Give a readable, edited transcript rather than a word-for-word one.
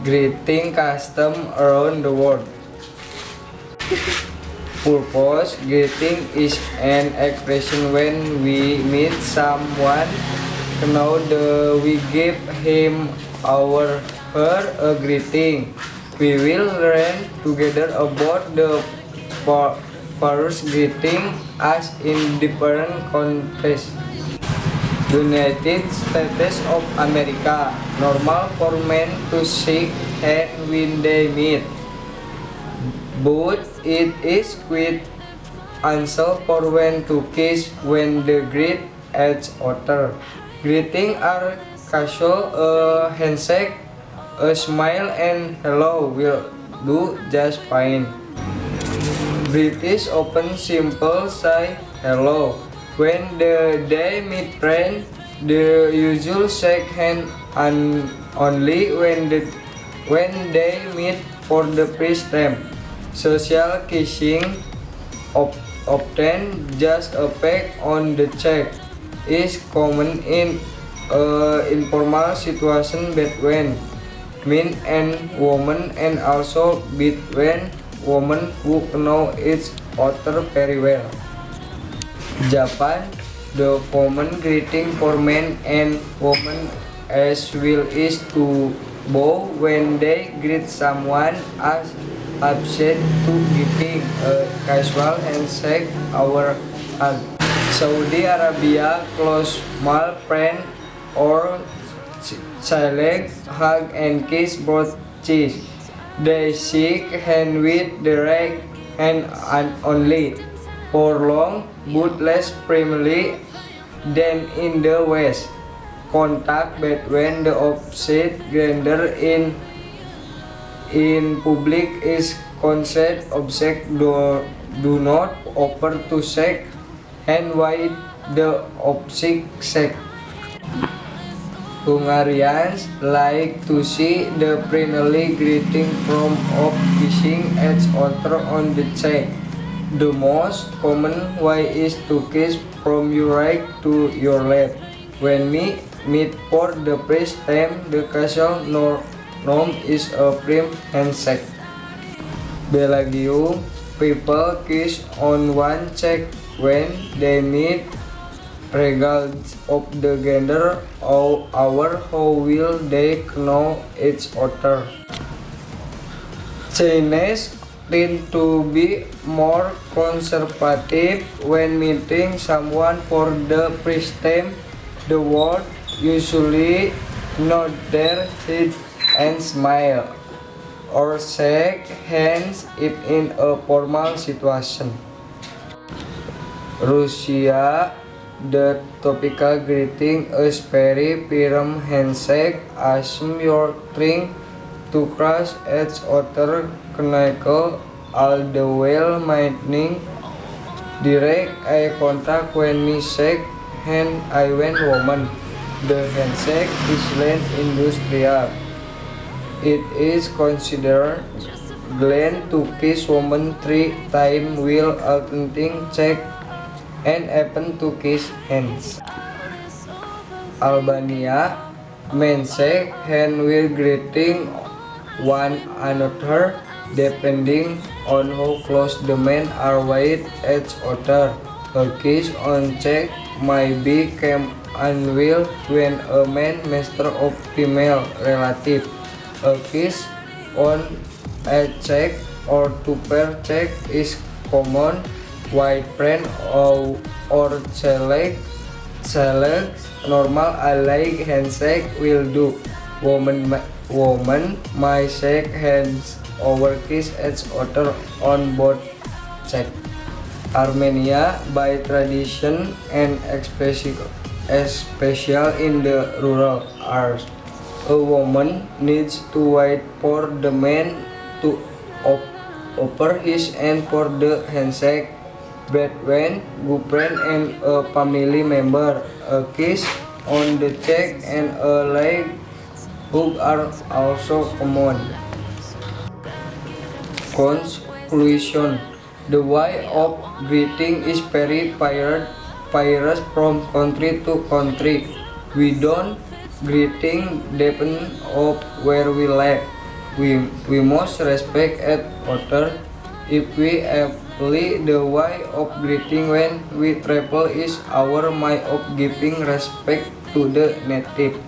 greeting custom around the world. Purpose: greeting is an expression when we meet someone we give him or her a greeting. We will learn together about the first greeting as in different contexts. United States of America. Normal for men to shake hands when they meet, but it is quite unusual for men to kiss when they greet each other. Greetings are casual, a handshake, a smile, and hello will do just fine. British often simply say hello. When they meet friends, they usually shake hands and only when they meet for the first time. Social kissing, often just a peck on the cheek, is common in informal situation between men and women, and also between women who know each other very well. Japan, the common greeting for men and women as well is to bow when they greet someone, as opposite to giving a casual handshake or hug. Saudi Arabia, close small friend or silent hug and kiss both cheeks. They shake hand with the right hand and only for long but less firmly than in the West. Contact between the opposite gender in public is considered object. Do not offer to shake hand with the opposite sex. Hungarians like to see the friendly greeting from of kissing each other on the cheek. The most common way is to kiss from your right to your left. When we meet for the first time, the casual norm is a firm handshake. Belgium, people kiss on one cheek when they meet. Regardless of the gender or how will they know each other. Chinese tend to be more conservative when meeting someone for the first time. The world usually nod their head and smile or shake hands if in a formal situation. Russia, the topical greeting is very firm handshake. Assume your trying to cross each other knuckle all the while maintaining direct eye contact when we shake hand. I when woman. The handshake is less industrial. It is considered Glenn to kiss woman 3 times while alternating check and happen to kiss hands. Albania, men shake hand while greeting one another depending on how close the men are with each other. A kiss on cheek may be came and will when a man master of female relative. A kiss on a cheek or to pair cheek is common. White friend or select normal alike handshake will do. Woman may shake hands or kiss each other on both cheeks. Armenia, by tradition and especially in the rural areas, a woman needs to wait for the man to offer his hand for the handshake. Between girlfriend and a family member, a kiss on the cheek and a leg hug are also common. Conclusion: the way of greeting is very various from country to country. We don't greeting depend on where we live. we must respect each other. If we apply the way of greeting when we travel is our way of giving respect to the natives.